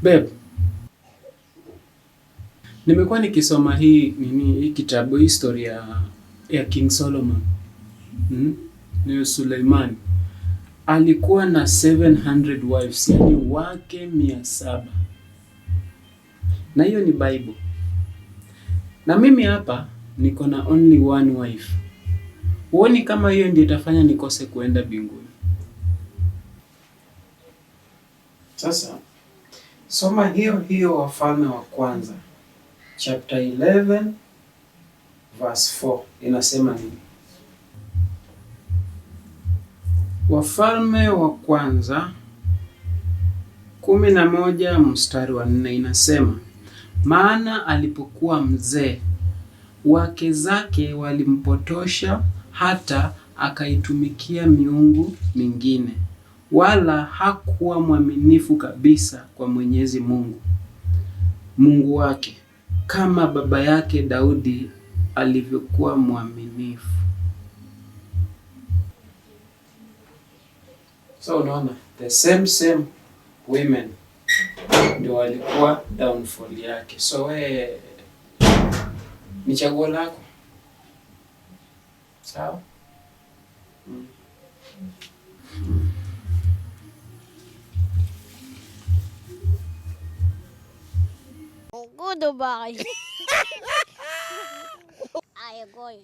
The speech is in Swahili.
Babe, nimekuwa nikisoma hii kitabu, historia ya King Solomon. Ni Suleiman. Alikuwa na 700 wives, yani wake 700. Na hiyo ni Bible. Na mimi hapa niko na only one wife. Huoni kama hiyo ndio itafanya nikose kuenda mbinguni? Sasa soma hiyo Wafalme wa Kwanza chapter 11 verse 4 inasema nini? Wafalme wa Kwanza 11 mstari wa 4 inasema, maana alipokuwa mzee, wake zake walimpotosha hata akaitumikia miungu mingine, wala hakuwa mwaminifu kabisa kwa Mwenyezi Mungu wake, kama baba yake Daudi alivyokuwa mwaminifu. So unaona, the same women ndio walikuwa downfall yake. So ni chaguo lako. Sawa? Goodbye. I am going.